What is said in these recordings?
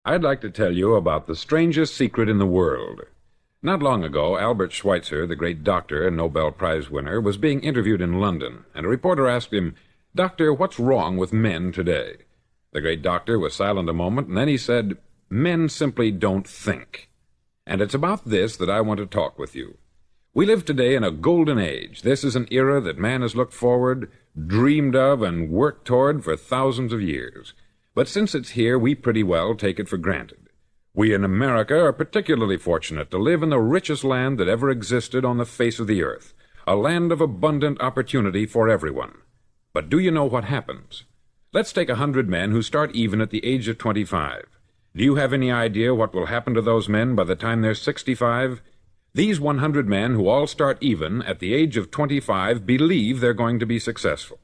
I'd like to tell you about the strangest secret in the world. Not long ago, Albert Schweitzer, the great doctor and Nobel Prize winner, was being interviewed in London, and a reporter asked him, "Doctor, what's wrong with men today?" The great doctor was silent a moment, and then he said, "Men simply don't think." And it's about this that I want to talk with you. We live today in a golden age. This is an era that man has looked forward, dreamed of, and worked toward for thousands of years. But since it's here, we pretty well take it for granted. We in America are particularly fortunate to live in the richest land that ever existed on the face of the earth, a land of abundant opportunity for everyone. But do you know what happens? Let's take 100 men who start even at the age of 25. Do you have any idea what will happen to those men by the time they're 65? These 100 men who all start even at the age of 25 believe they're going to be successful.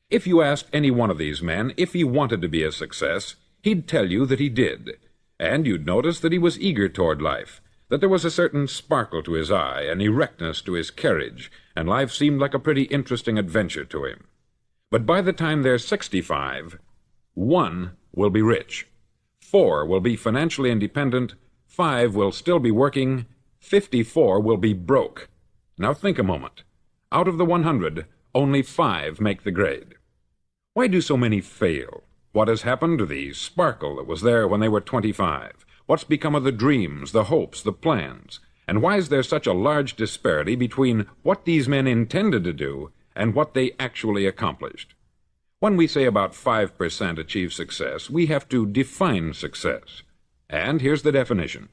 If you asked any one of these men if he wanted to be a success, he'd tell you that he did. And you'd notice that he was eager toward life, that there was a certain sparkle to his eye, an erectness to his carriage, and life seemed like a pretty interesting adventure to him. But by the time they're 65, 1 will be rich, 4 will be financially independent, 5 will still be working, 54 will be broke. Now think a moment. Out of the 100, only 5 make the grade. Why do so many fail? What has happened to the sparkle that was there when they were 25? What's become of the dreams, the hopes, the plans? And why is there such a large disparity between what these men intended to do and what they actually accomplished? When we say about 5% achieve success, we have to define success. And here's the definition.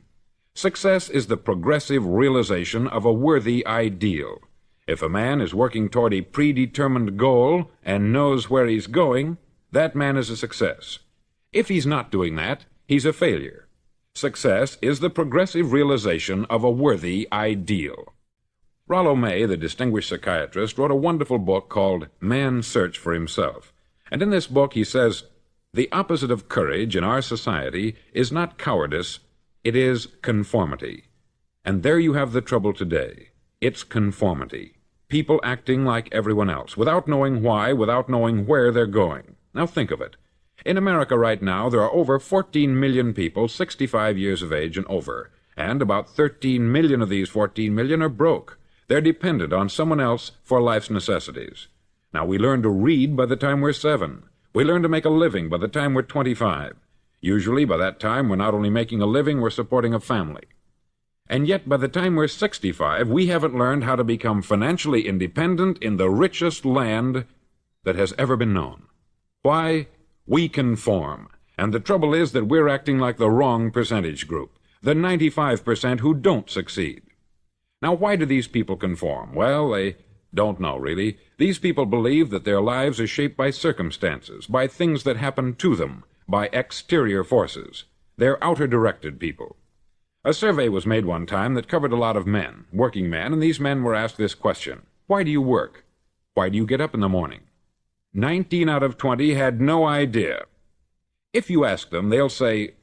Success is the progressive realization of a worthy ideal. If a man is working toward a predetermined goal and knows where he's going, that man is a success. If he's not doing that, he's a failure. Success is the progressive realization of a worthy ideal. Rollo May, the distinguished psychiatrist, wrote a wonderful book called Man's Search for Himself. And in this book he says, the opposite of courage in our society is not cowardice, it is conformity. And there you have the trouble today. It's conformity. People acting like everyone else, without knowing why, without knowing where they're going. Now think of it. In America right now, there are over 14 million people 65 years of age and over, and about 13 million of these 14 million are broke. They're dependent on someone else for life's necessities. Now, we learn to read by the time we're 7. We learn to make a living by the time we're 25. Usually, by that time, we're not only making a living, we're supporting a family. And yet, by the time we're 65, we haven't learned how to become financially independent in the richest land that has ever been known. Why? We conform. And the trouble is that we're acting like the wrong percentage group, the 95% who don't succeed. Now, why do these people conform? Well, they don't know, really. These people believe that their lives are shaped by circumstances, by things that happen to them, by exterior forces. They're outer-directed people. A survey was made one time that covered a lot of men, working men, and these men were asked this question. Why do you work? Why do you get up in the morning? 19 out of 20 had no idea. If you ask them, they'll say,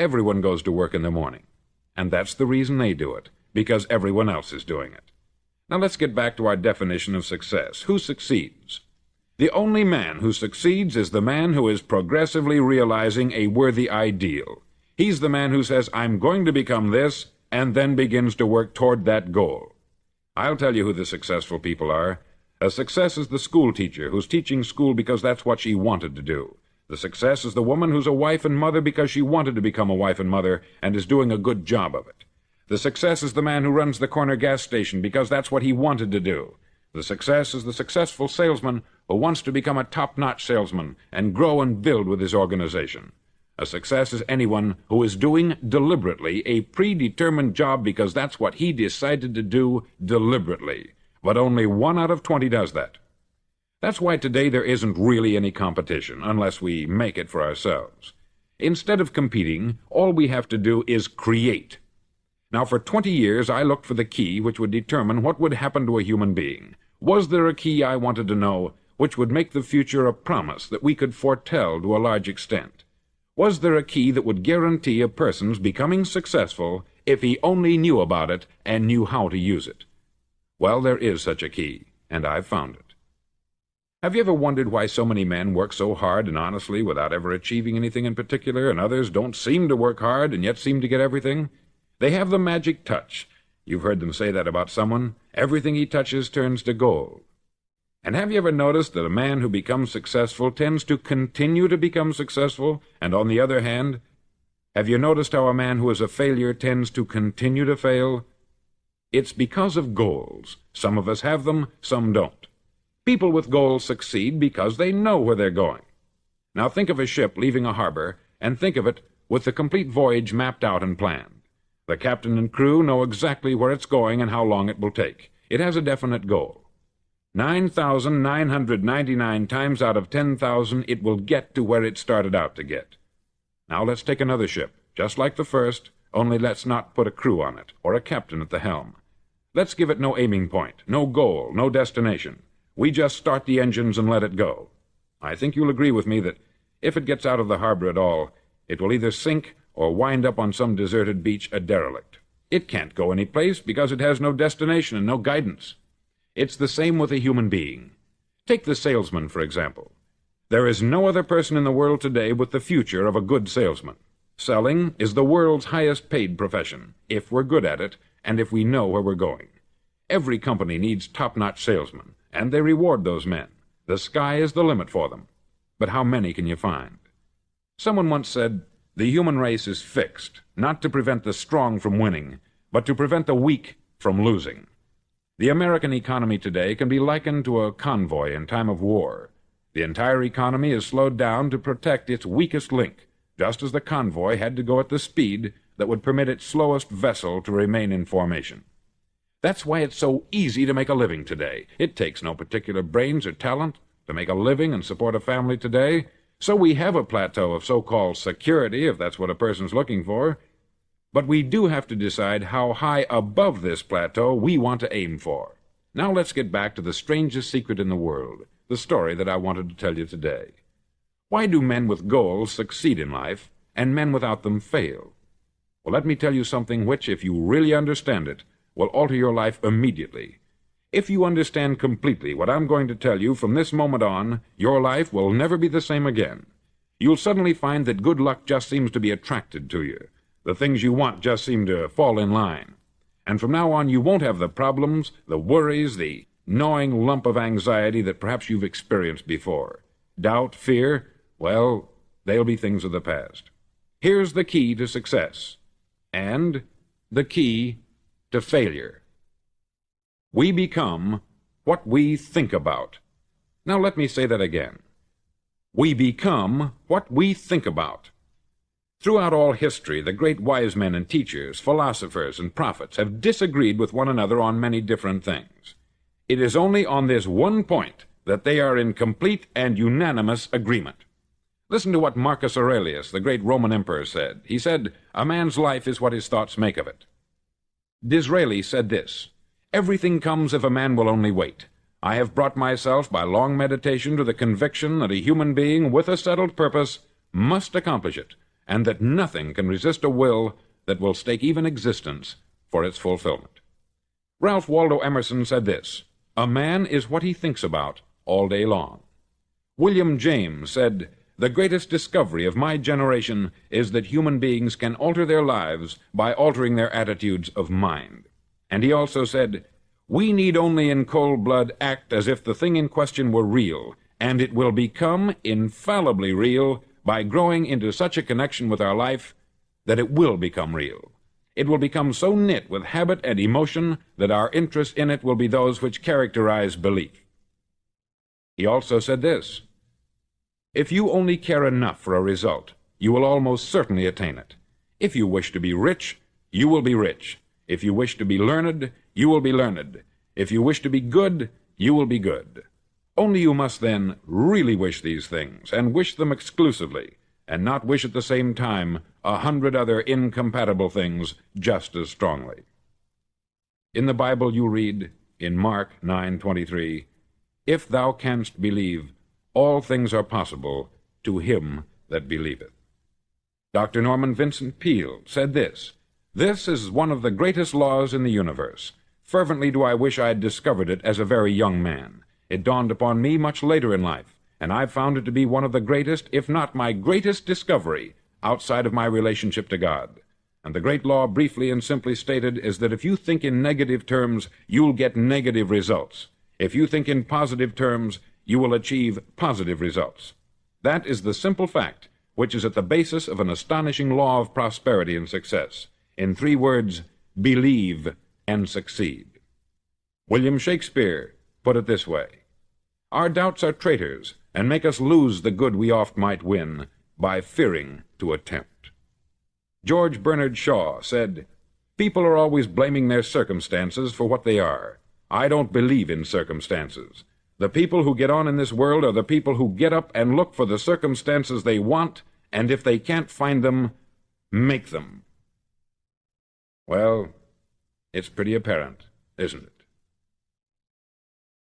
everyone goes to work in the morning. And that's the reason they do it, because everyone else is doing it. Now let's get back to our definition of success. Who succeeds? The only man who succeeds is the man who is progressively realizing a worthy ideal. He's the man who says, I'm going to become this, and then begins to work toward that goal. I'll tell you who the successful people are. A success is the school teacher who's teaching school because that's what she wanted to do. The success is the woman who's a wife and mother because she wanted to become a wife and mother and is doing a good job of it. The success is the man who runs the corner gas station because that's what he wanted to do. The success is the successful salesman who wants to become a top-notch salesman and grow and build with his organization. A success is anyone who is doing deliberately a predetermined job because that's what he decided to do deliberately. But only 1 out of 20 does that. That's why today there isn't really any competition, unless we make it for ourselves. Instead of competing, all we have to do is create. Now, for 20 years, I looked for the key which would determine what would happen to a human being. Was there a key I wanted to know which would make the future a promise that we could foretell to a large extent? Was there a key that would guarantee a person's becoming successful if he only knew about it and knew how to use it? Well, there is such a key, and I've found it. Have you ever wondered why so many men work so hard and honestly without ever achieving anything in particular, and others don't seem to work hard and yet seem to get everything? They have the magic touch. You've heard them say that about someone. Everything he touches turns to gold. And have you ever noticed that a man who becomes successful tends to continue to become successful, and on the other hand, have you noticed how a man who is a failure tends to continue to fail? It's because of goals. Some of us have them, some don't. People with goals succeed because they know where they're going. Now think of a ship leaving a harbor, and think of it with the complete voyage mapped out and planned. The captain and crew know exactly where it's going and how long it will take. It has a definite goal. 9,999 times out of 10,000 it will get to where it started out to get. Now let's take another ship, just like the first, only let's not put a crew on it, or a captain at the helm. Let's give it no aiming point, no goal, no destination. We just start the engines and let it go. I think you'll agree with me that if it gets out of the harbor at all, it will either sink or wind up on some deserted beach a derelict. It can't go any place because it has no destination and no guidance. It's the same with a human being. Take the salesman, for example. There is no other person in the world today with the future of a good salesman. Selling is the world's highest paid profession, if we're good at it, and if we know where we're going. Every company needs top-notch salesmen, and they reward those men. The sky is the limit for them. But how many can you find? Someone once said, the human race is fixed, not to prevent the strong from winning, but to prevent the weak from losing. The American economy today can be likened to a convoy in time of war. The entire economy is slowed down to protect its weakest link, just as the convoy had to go at the speed that would permit its slowest vessel to remain in formation. That's why it's so easy to make a living today. It takes no particular brains or talent to make a living and support a family today. So we have a plateau of so-called security, if that's what a person's looking for. But we do have to decide how high above this plateau we want to aim for. Now let's get back to the strangest secret in the world, the story that I wanted to tell you today. Why do men with goals succeed in life, and men without them fail? Well, let me tell you something which, if you really understand it, will alter your life immediately. If you understand completely what I'm going to tell you from this moment on, your life will never be the same again. You'll suddenly find that good luck just seems to be attracted to you. The things you want just seem to fall in line. And from now on, you won't have the problems, the worries, the gnawing lump of anxiety that perhaps you've experienced before. Doubt, fear, well, they'll be things of the past. Here's the key to success, and the key to failure. We become what we think about. Now let me say that again. We become what we think about. Throughout all history, the great wise men and teachers, philosophers and prophets have disagreed with one another on many different things. It is only on this one point that they are in complete and unanimous agreement. Listen to what Marcus Aurelius, the great Roman emperor, said. He said, "A man's life is what his thoughts make of it." Disraeli said this, "Everything comes if a man will only wait. I have brought myself by long meditation to the conviction that a human being with a settled purpose must accomplish it, and that nothing can resist a will that will stake even existence for its fulfillment." Ralph Waldo Emerson said this, "A man is what he thinks about all day long." William James said, "The greatest discovery of my generation is that human beings can alter their lives by altering their attitudes of mind." And he also said, "We need only in cold blood act as if the thing in question were real, and it will become infallibly real by growing into such a connection with our life that it will become real. It will become so knit with habit and emotion that our interest in it will be those which characterize belief." He also said this, "If you only care enough for a result, you will almost certainly attain it. If you wish to be rich, you will be rich. If you wish to be learned, you will be learned. If you wish to be good, you will be good. Only you must then really wish these things, and wish them exclusively, and not wish at the same time 100 other incompatible things just as strongly." In the Bible you read, in Mark 9:23, "If thou canst believe, all things are possible to him that believeth." Dr. Norman Vincent Peale said this, "This is one of the greatest laws in the universe. Fervently do I wish I had discovered it as a very young man. It dawned upon me much later in life, and I've found it to be one of the greatest, if not my greatest discovery, outside of my relationship to God. And the great law, briefly and simply stated, is that if you think in negative terms, you'll get negative results. If you think in positive terms, you will achieve positive results. That is the simple fact which is at the basis of an astonishing law of prosperity and success. In 3 words, believe and succeed. William Shakespeare put it this way: "Our doubts are traitors, and make us lose the good we oft might win, by fearing to attempt." George Bernard Shaw said, "People are always blaming their circumstances for what they are. I don't believe in circumstances. The people who get on in this world are the people who get up and look for the circumstances they want, and if they can't find them, make them." Well, it's pretty apparent, isn't it?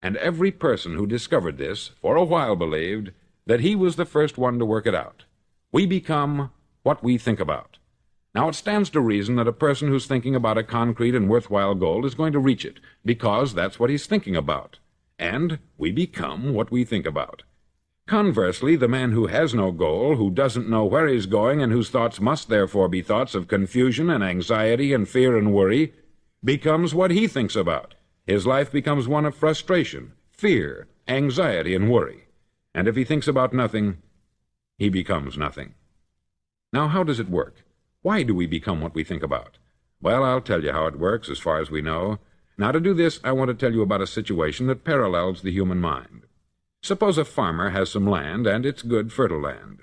And every person who discovered this for a while believed that he was the first one to work it out. We become what we think about. Now, it stands to reason that a person who's thinking about a concrete and worthwhile goal is going to reach it, because that's what he's thinking about. And we become what we think about. Conversely, the man who has no goal, who doesn't know where he's going, and whose thoughts must therefore be thoughts of confusion and anxiety and fear and worry, becomes what he thinks about. His life becomes one of frustration, fear, anxiety, and worry. And if he thinks about nothing, he becomes nothing. Now, how does it work? Why do we become what we think about? Well, I'll tell you how it works as far as we know. Now, to do this, I want to tell you about a situation that parallels the human mind. Suppose a farmer has some land, and it's good, fertile land.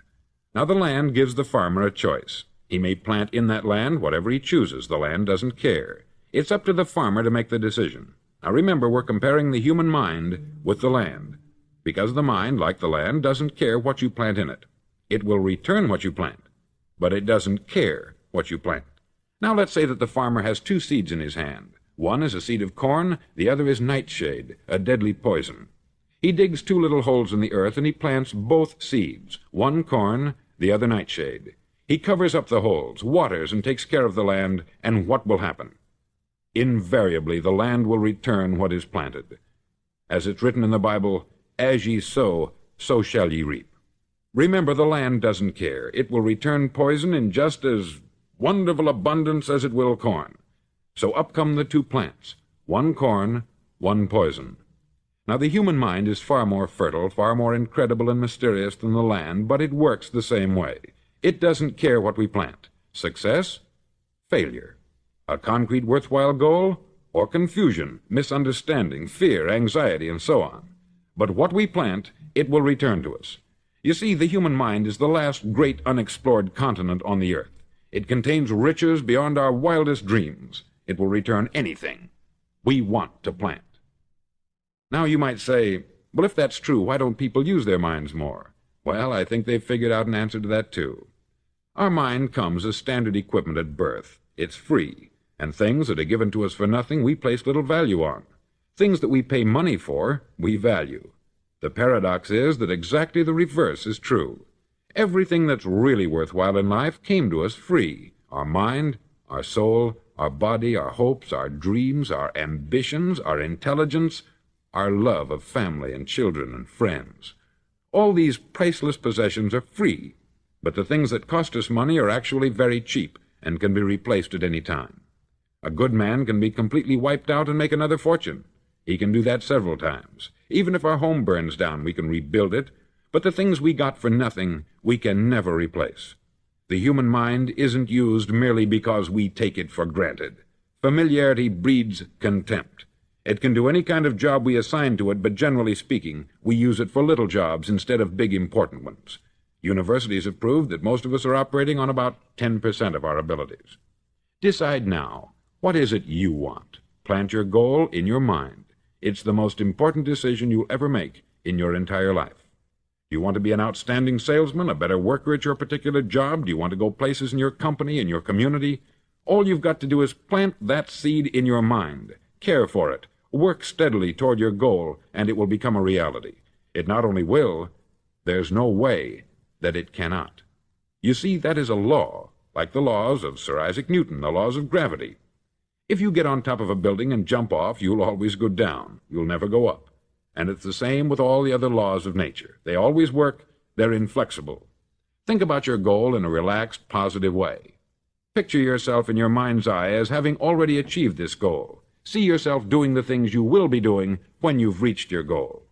Now, the land gives the farmer a choice. He may plant in that land whatever he chooses. The land doesn't care. It's up to the farmer to make the decision. Now, remember, we're comparing the human mind with the land, because the mind, like the land, doesn't care what you plant in it. It will return what you plant, but it doesn't care what you plant. Now, let's say that the farmer has 2 seeds in his hand. One is a seed of corn, the other is nightshade, a deadly poison. He digs 2 little holes in the earth, and he plants both seeds, one corn, the other nightshade. He covers up the holes, waters, and takes care of the land, and what will happen? Invariably, the land will return what is planted. As it's written in the Bible, "As ye sow, so shall ye reap." Remember, the land doesn't care. It will return poison in just as wonderful abundance as it will corn. So up come the 2 plants, one corn, one poison. Now, the human mind is far more fertile, far more incredible and mysterious than the land, but it works the same way. It doesn't care what we plant. Success, failure. A concrete, worthwhile goal, or confusion, misunderstanding, fear, anxiety, and so on. But what we plant, it will return to us. You see, the human mind is the last great unexplored continent on the earth. It contains riches beyond our wildest dreams. It will return anything we want to plant. Now, you might say, well, if that's true, why don't people use their minds more? Well, I think they've figured out an answer to that, too. Our mind comes as standard equipment at birth. It's free, and things that are given to us for nothing we place little value on. Things that we pay money for, we value. The paradox is that exactly the reverse is true. Everything that's really worthwhile in life came to us free. Our mind, our soul, our body, our hopes, our dreams, our ambitions, our intelligence, our love of family and children and friends. All these priceless possessions are free, but the things that cost us money are actually very cheap and can be replaced at any time. A good man can be completely wiped out and make another fortune. He can do that several times. Even if our home burns down, we can rebuild it, but the things we got for nothing, we can never replace. The human mind isn't used merely because we take it for granted. Familiarity breeds contempt. It can do any kind of job we assign to it, but generally speaking, we use it for little jobs instead of big important ones. Universities have proved that most of us are operating on about 10% of our abilities. Decide now, what is it you want? Plant your goal in your mind. It's the most important decision you'll ever make in your entire life. Do you want to be an outstanding salesman, a better worker at your particular job? Do you want to go places in your company, in your community? All you've got to do is plant that seed in your mind. Care for it. Work steadily toward your goal, and it will become a reality. It not only will, there's no way that it cannot. You see, that is a law, like the laws of Sir Isaac Newton, the laws of gravity. If you get on top of a building and jump off, you'll always go down. You'll never go up. And it's the same with all the other laws of nature. They always work. They're inflexible. Think about your goal in a relaxed, positive way. Picture yourself in your mind's eye as having already achieved this goal. See yourself doing the things you will be doing when you've reached your goal.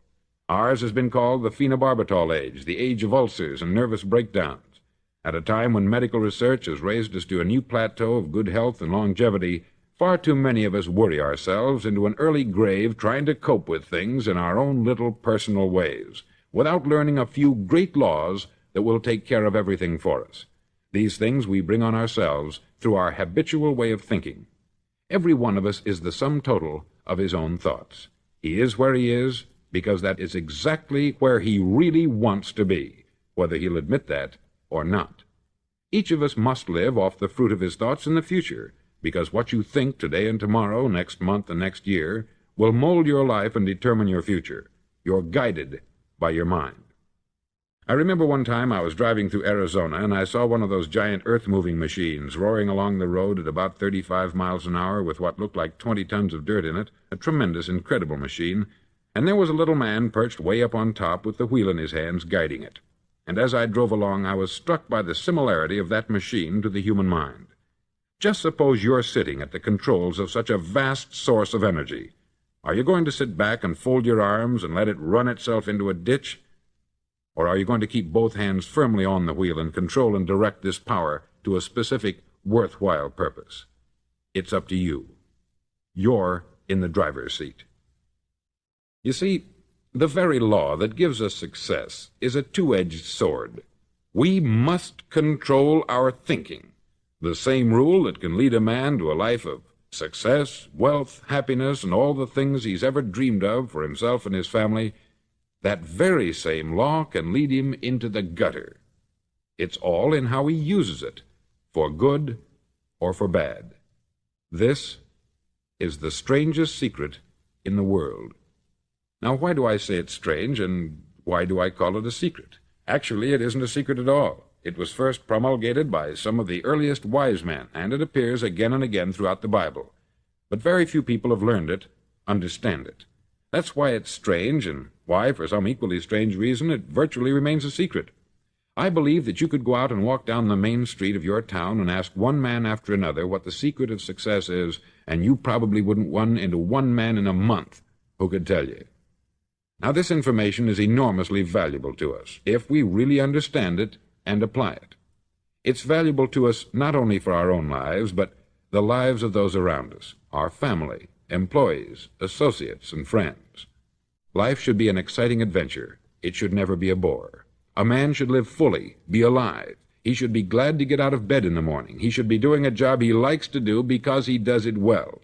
Ours has been called the phenobarbital age, the age of ulcers and nervous breakdowns. At a time when medical research has raised us to a new plateau of good health and longevity, far too many of us worry ourselves into an early grave trying to cope with things in our own little personal ways, without learning a few great laws that will take care of everything for us. These things we bring on ourselves through our habitual way of thinking. Every one of us is the sum total of his own thoughts. He is where he is because that is exactly where he really wants to be, whether he'll admit that or not. Each of us must live off the fruit of his thoughts in the future, because what you think today and tomorrow, next month and next year, will mold your life and determine your future. You're guided by your mind. I remember one time I was driving through Arizona, and I saw one of those giant earth-moving machines roaring along the road at about 35 miles an hour with what looked like 20 tons of dirt in it, a tremendous, incredible machine, and there was a little man perched way up on top with the wheel in his hands guiding it. And as I drove along, I was struck by the similarity of that machine to the human mind. Just suppose you're sitting at the controls of such a vast source of energy. Are you going to sit back and fold your arms and let it run itself into a ditch? Or are you going to keep both hands firmly on the wheel and control and direct this power to a specific, worthwhile purpose? It's up to you. You're in the driver's seat. You see, the very law that gives us success is a two-edged sword. We must control our thinking. The same rule that can lead a man to a life of success, wealth, happiness, and all the things he's ever dreamed of for himself and his family, that very same law can lead him into the gutter. It's all in how he uses it, for good or for bad. This is the strangest secret in the world. Now, why do I say it's strange, and why do I call it a secret? Actually, it isn't a secret at all. It was first promulgated by some of the earliest wise men, and it appears again and again throughout the Bible. But very few people have learned it, understand it. That's why it's strange, and why, for some equally strange reason, it virtually remains a secret. I believe that you could go out and walk down the main street of your town and ask one man after another what the secret of success is, and you probably wouldn't run into one man in a month who could tell you. Now, this information is enormously valuable to us, if we really understand it and apply it. It's valuable to us not only for our own lives, but the lives of those around us, our family, employees, associates, and friends. Life should be an exciting adventure. It should never be a bore. A man should live fully, be alive. He should be glad to get out of bed in the morning. He should be doing a job he likes to do because he does it well.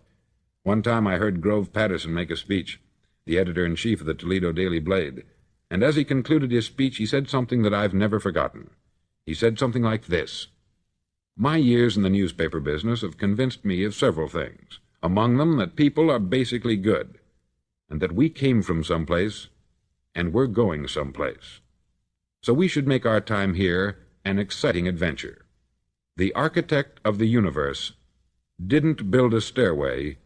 One time I heard Grove Patterson make a speech, the editor-in-chief of the Toledo Daily Blade, and as he concluded his speech, he said something that I've never forgotten. He said something like this: "My years in the newspaper business have convinced me of several things, among them that people are basically good, and that we came from someplace, and we're going someplace. So we should make our time here an exciting adventure. The architect of the universe didn't build a stairway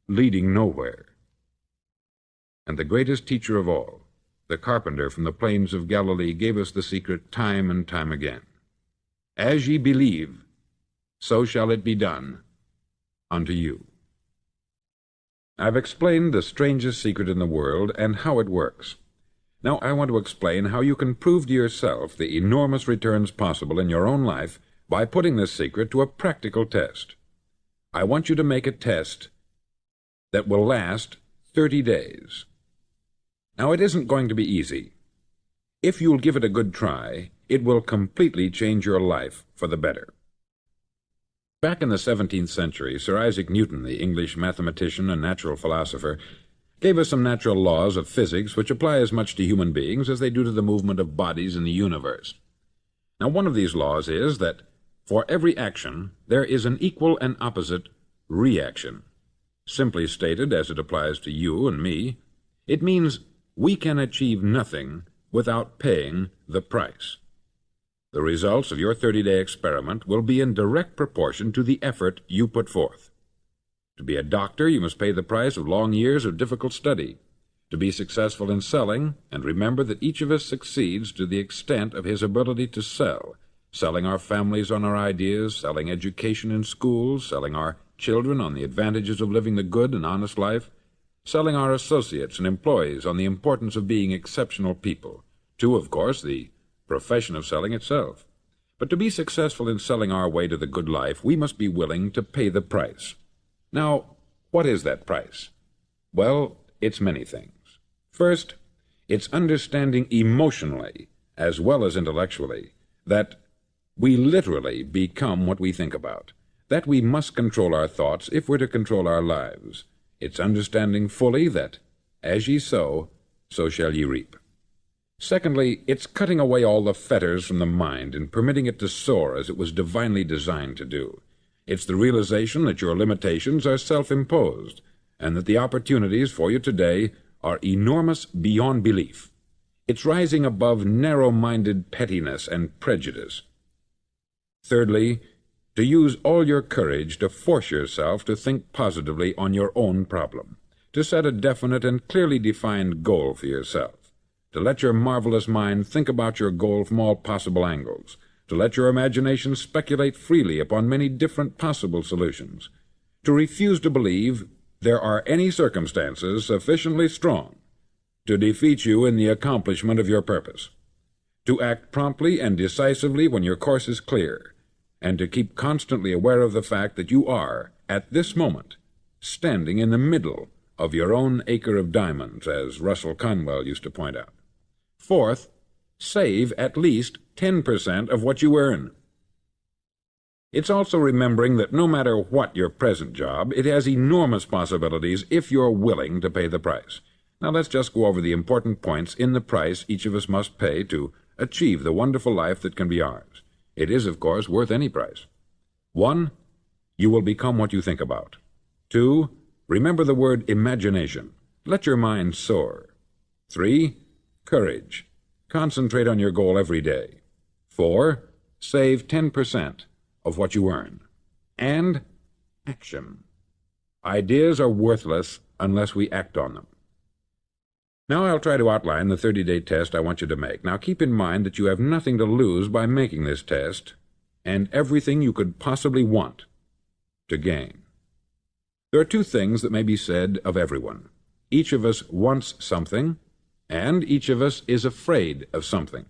leading nowhere." And the greatest teacher of all, the carpenter from the plains of Galilee, gave us the secret time and time again. "As ye believe, so shall it be done unto you." I've explained the strangest secret in the world and how it works. Now I want to explain how you can prove to yourself the enormous returns possible in your own life by putting this secret to a practical test. I want you to make a test that will last 30 days. Now, it isn't going to be easy. If you'll give it a good try, it will completely change your life for the better. Back in the 17th century, Sir Isaac Newton, the English mathematician and natural philosopher, gave us some natural laws of physics which apply as much to human beings as they do to the movement of bodies in the universe. Now, one of these laws is that for every action there is an equal and opposite reaction. Simply stated, as it applies to you and me, it means we can achieve nothing without paying the price. The results of your 30-day experiment will be in direct proportion to the effort you put forth. To be a doctor, you must pay the price of long years of difficult study. To be successful in selling, and remember that each of us succeeds to the extent of his ability to sell, selling our families on our ideas, selling education in schools, selling our children on the advantages of living the good and honest life, selling our associates and employees on the importance of being exceptional people, to, of course, the profession of selling itself. But to be successful in selling our way to the good life, we must be willing to pay the price. Now, what is that price? Well, it's many things. First, it's understanding emotionally, as well as intellectually, that we literally become what we think about, that we must control our thoughts if we're to control our lives. It's understanding fully that, as ye sow, so shall ye reap. Secondly, it's cutting away all the fetters from the mind and permitting it to soar as it was divinely designed to do. It's the realization that your limitations are self-imposed, and that the opportunities for you today are enormous beyond belief. It's rising above narrow-minded pettiness and prejudice. Thirdly, to use all your courage to force yourself to think positively on your own problem, to set a definite and clearly defined goal for yourself, to let your marvelous mind think about your goal from all possible angles, to let your imagination speculate freely upon many different possible solutions, to refuse to believe there are any circumstances sufficiently strong to defeat you in the accomplishment of your purpose, to act promptly and decisively when your course is clear, and to keep constantly aware of the fact that you are, at this moment, standing in the middle of your own acre of diamonds, as Russell Conwell used to point out. Fourth, save at least 10% of what you earn. It's also remembering that no matter what your present job, it has enormous possibilities if you're willing to pay the price. Now let's just go over the important points in the price each of us must pay to achieve the wonderful life that can be ours. It is, of course, worth any price. 1. You will become what you think about. 2. Remember the word imagination. Let your mind soar. 3. Courage. Concentrate on your goal every day. 4. Save 10% of what you earn. And action. Ideas are worthless unless we act on them. Now I'll try to outline the 30-day test I want you to make. Now keep in mind that you have nothing to lose by making this test, and everything you could possibly want to gain. There are two things that may be said of everyone. Each of us wants something, and each of us is afraid of something.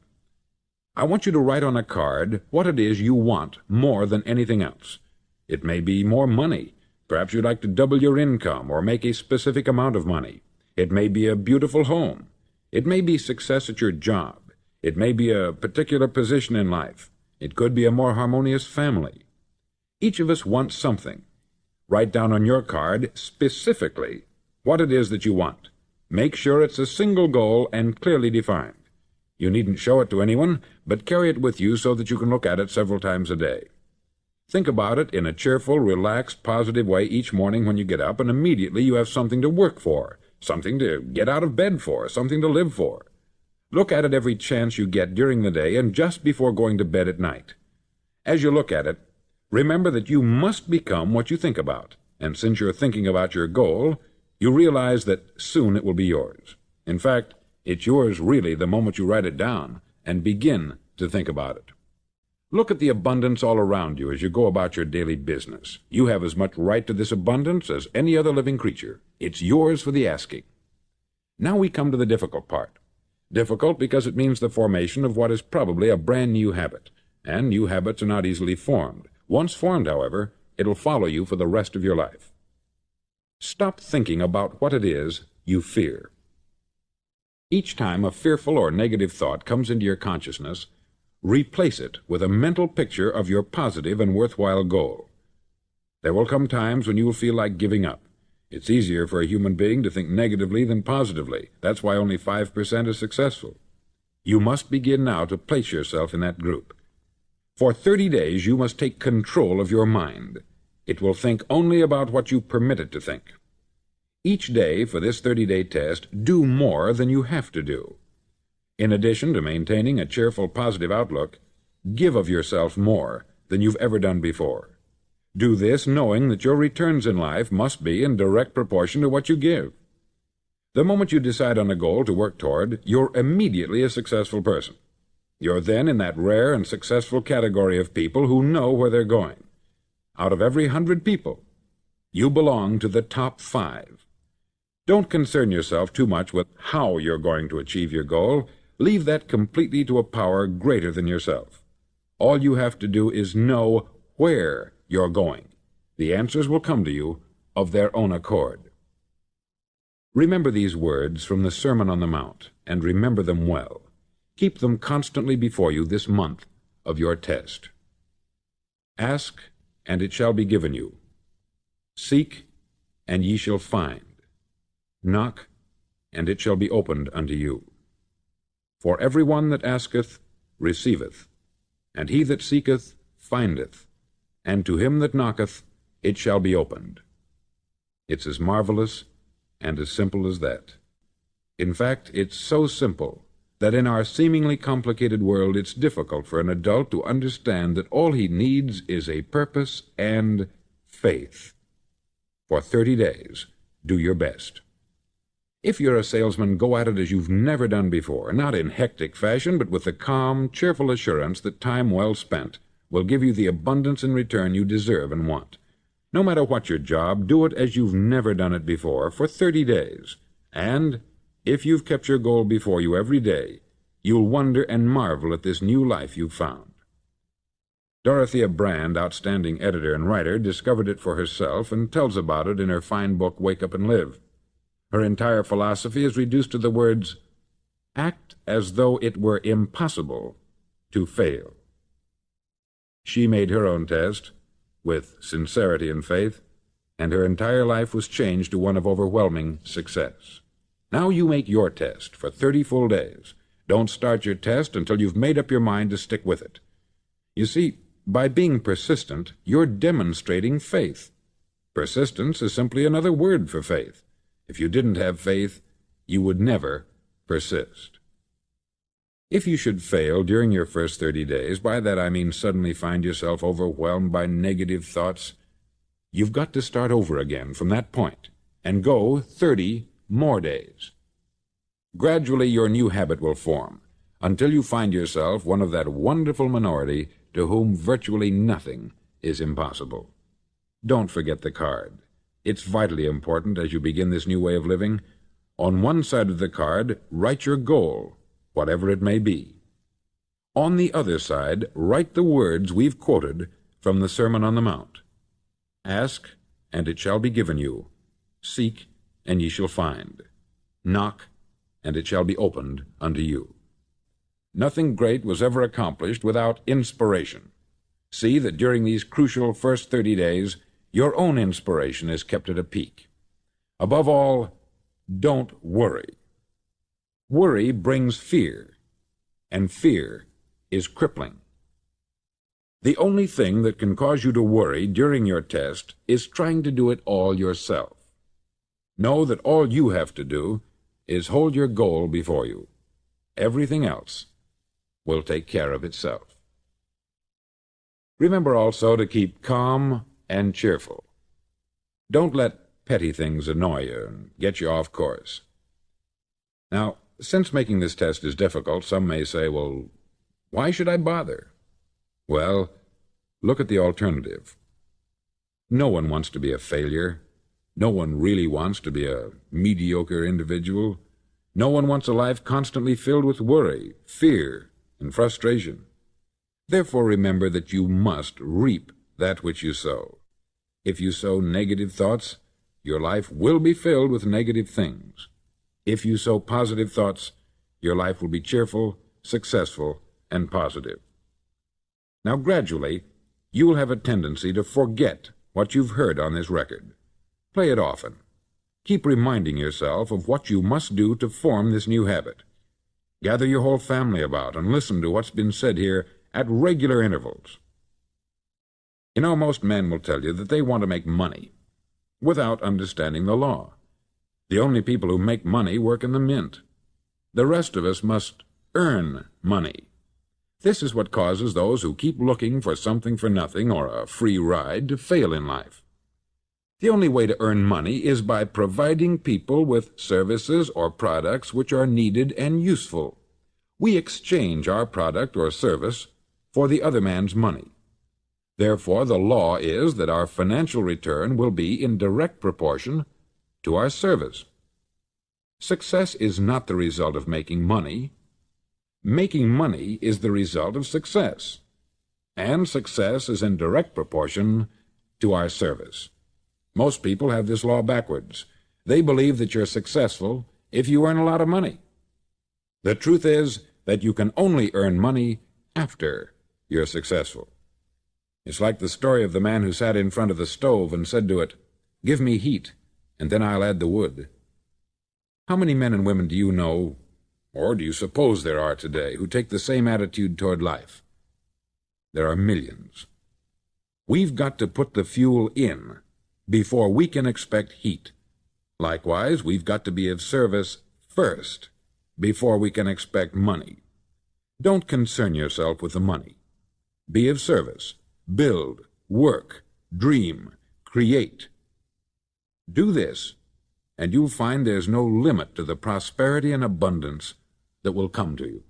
I want you to write on a card what it is you want more than anything else. It may be more money. Perhaps you'd like to double your income or make a specific amount of money. It may be a beautiful home. It may be success at your job. It may be a particular position in life. It could be a more harmonious family. Each of us wants something. Write down on your card specifically what it is that you want. Make sure it's a single goal and clearly defined. You needn't show it to anyone, but carry it with you so that you can look at it several times a day. Think about it in a cheerful, relaxed, positive way each morning when you get up, and immediately you have something to work for, something to get out of bed for, something to live for. Look at it every chance you get during the day and just before going to bed at night. As you look at it, remember that you must become what you think about, and since you're thinking about your goal, you realize that soon it will be yours. In fact, it's yours really the moment you write it down and begin to think about it. Look at the abundance all around you as you go about your daily business. You have as much right to this abundance as any other living creature. It's yours for the asking. Now we come to the difficult part. Difficult because it means the formation of what is probably a brand new habit, and new habits are not easily formed. Once formed, however, it'll follow you for the rest of your life. Stop thinking about what it is you fear. Each time a fearful or negative thought comes into your consciousness, replace it with a mental picture of your positive and worthwhile goal. There will come times when you will feel like giving up. It's easier for a human being to think negatively than positively. That's why only 5% is successful. You must begin now to place yourself in that group. For 30 days you must take control of your mind. It will think only about what you permit it to think. Each day for this 30-day test, do more than you have to do. In addition to maintaining a cheerful, positive outlook, give of yourself more than you've ever done before. Do this knowing that your returns in life must be in direct proportion to what you give. The moment you decide on a goal to work toward, you're immediately a successful person. You're then in that rare and successful category of people who know where they're going. Out of every 100 people, you belong to the top 5. Don't concern yourself too much with how you're going to achieve your goal. Leave that completely to a power greater than yourself. All you have to do is know where you're going. The answers will come to you of their own accord. Remember these words from the Sermon on the Mount, and remember them well. Keep them constantly before you this month of your test. Ask, and it shall be given you. Seek, and ye shall find. Knock, and it shall be opened unto you. For every one that asketh receiveth, and he that seeketh findeth, and to him that knocketh it shall be opened. It's as marvelous and as simple as that. In fact, it's so simple that in our seemingly complicated world it's difficult for an adult to understand that all he needs is a purpose and faith. For 30 days, do your best. If you're a salesman, go at it as you've never done before, not in hectic fashion, but with the calm, cheerful assurance that time well spent will give you the abundance in return you deserve and want. No matter what your job, do it as you've never done it before for 30 days. And if you've kept your goal before you every day, you'll wonder and marvel at this new life you've found. Dorothea Brand, outstanding editor and writer, discovered it for herself and tells about it in her fine book, Wake Up and Live. Her entire philosophy is reduced to the words, act as though it were impossible to fail. She made her own test with sincerity and faith, and her entire life was changed to one of overwhelming success. Now you make your test for 30 full days. Don't start your test until you've made up your mind to stick with it. You see, by being persistent, you're demonstrating faith. Persistence is simply another word for faith. If you didn't have faith, you would never persist. If you should fail during your first 30 days, by that I mean suddenly find yourself overwhelmed by negative thoughts, you've got to start over again from that point and go 30 more days. Gradually your new habit will form until you find yourself one of that wonderful minority to whom virtually nothing is impossible. Don't forget the card. It's vitally important as you begin this new way of living. On one side of the card, write your goal, whatever it may be. On the other side, write the words we've quoted from the Sermon on the Mount. Ask, and it shall be given you. Seek, and ye shall find. Knock, and it shall be opened unto you. Nothing great was ever accomplished without inspiration. See that during these crucial first 30 days, your own inspiration is kept at a peak. Above all, don't worry. Worry brings fear, and fear is crippling. The only thing that can cause you to worry during your test is trying to do it all yourself. Know that all you have to do is hold your goal before you. Everything else will take care of itself. Remember also to keep calm and cheerful. Don't let petty things annoy you and get you off course. Now, since making this test is difficult, some may say, well, why should I bother? Well, look at the alternative. No one wants to be a failure. No one really wants to be a mediocre individual. No one wants a life constantly filled with worry, fear, and frustration. Therefore, remember that you must reap that which you sow. If you sow negative thoughts, your life will be filled with negative things. If you sow positive thoughts, your life will be cheerful, successful, and positive. Now, gradually, you will have a tendency to forget what you've heard on this record. Play it often. Keep reminding yourself of what you must do to form this new habit. Gather your whole family about and listen to what's been said here at regular intervals. You know, most men will tell you that they want to make money without understanding the law. The only people who make money work in the mint. The rest of us must earn money. This is what causes those who keep looking for something for nothing or a free ride to fail in life. The only way to earn money is by providing people with services or products which are needed and useful. We exchange our product or service for the other man's money. Therefore, the law is that our financial return will be in direct proportion to our service. Success is not the result of making money. Making money is the result of success, and success is in direct proportion to our service. Most people have this law backwards. They believe that you're successful if you earn a lot of money. The truth is that you can only earn money after you're successful. It's like the story of the man who sat in front of the stove and said to it, "Give me heat, and then I'll add the wood." How many men and women do you know, or do you suppose there are today, who take the same attitude toward life? There are millions. We've got to put the fuel in before we can expect heat. Likewise, we've got to be of service first before we can expect money. Don't concern yourself with the money. Be of service. Build, work, dream, create. Do this, and you'll find there's no limit to the prosperity and abundance that will come to you.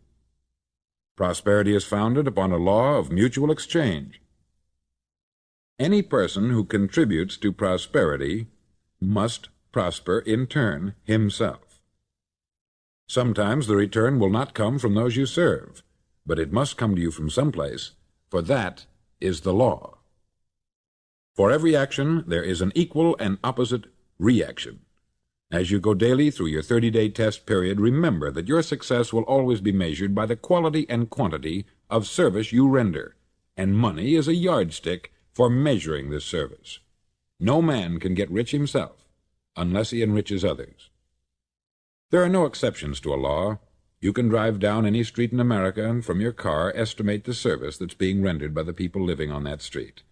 Prosperity is founded upon a law of mutual exchange. Any person who contributes to prosperity must prosper in turn himself. Sometimes the return will not come from those you serve, but it must come to you from someplace, for that is the law. For every action, there is an equal and opposite reaction. As you go daily through your 30-day test period, remember that your success will always be measured by the quality and quantity of service you render, and money is a yardstick for measuring this service. No man can get rich himself unless he enriches others. There are no exceptions to a law. You can drive down any street in America and from your car estimate the service that's being rendered by the people living on that street.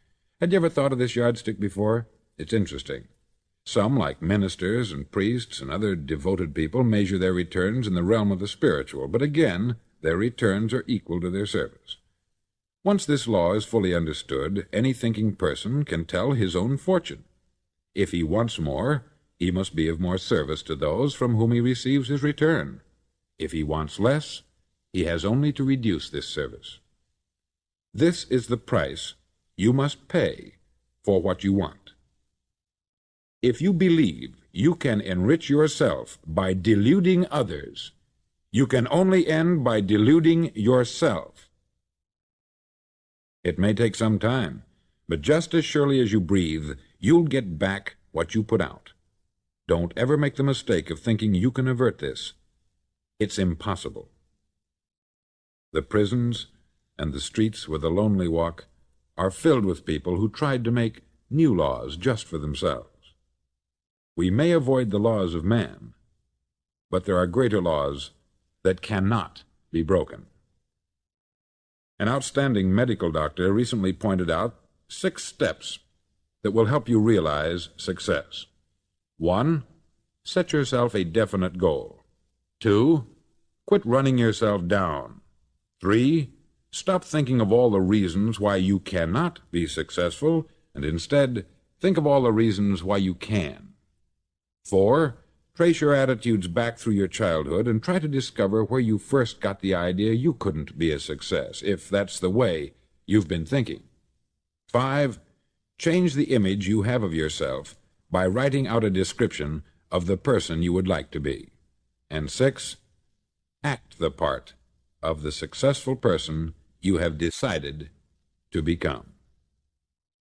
Had you ever thought of this yardstick before? It's interesting. Some, like ministers and priests and other devoted people, measure their returns in the realm of the spiritual, but again, their returns are equal to their service. Once this law is fully understood, any thinking person can tell his own fortune. If he wants more, he must be of more service to those from whom he receives his return. If he wants less, he has only to reduce this service. This is the price you must pay for what you want. If you believe you can enrich yourself by deluding others, you can only end by deluding yourself. It may take some time, but just as surely as you breathe, you'll get back what you put out. Don't ever make the mistake of thinking you can avert this. It's impossible. The prisons and the streets where the lonely walk are filled with people who tried to make new laws just for themselves. We may avoid the laws of man, but there are greater laws that cannot be broken. An outstanding medical doctor recently pointed out 6 steps that will help you realize success. 1. Set yourself a definite goal. 2. Quit running yourself down. 3. Stop thinking of all the reasons why you cannot be successful, and instead think of all the reasons why you can. 4. Trace your attitudes back through your childhood and try to discover where you first got the idea you couldn't be a success, if that's the way you've been thinking. 5. Change the image you have of yourself by writing out a description of the person you would like to be. And 6. Act the part of the successful person you have decided to become.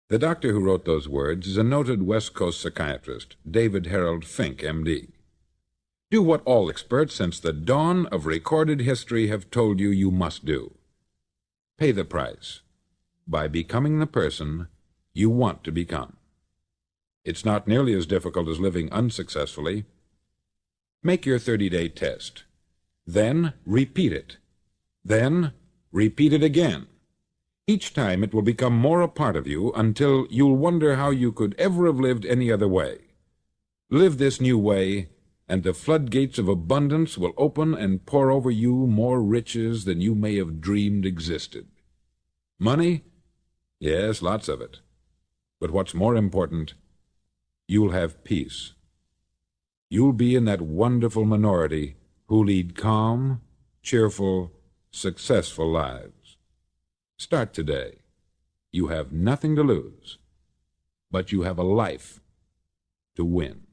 The doctor who wrote those words is a noted West Coast psychiatrist, David Harold Fink, M.D. Do what all experts since the dawn of recorded history have told you you must do. Pay the price by becoming the person you want to become. It's not nearly as difficult as living unsuccessfully. Make your 30-day test. Then repeat it. Then repeat it again. Each time it will become more a part of you until you'll wonder how you could ever have lived any other way. Live this new way, and the floodgates of abundance will open and pour over you more riches than you may have dreamed existed. Money? Yes, lots of it. But what's more important, you'll have peace. You'll be in that wonderful minority who lead calm, cheerful, successful lives. Start today. You have nothing to lose, but you have a life to win.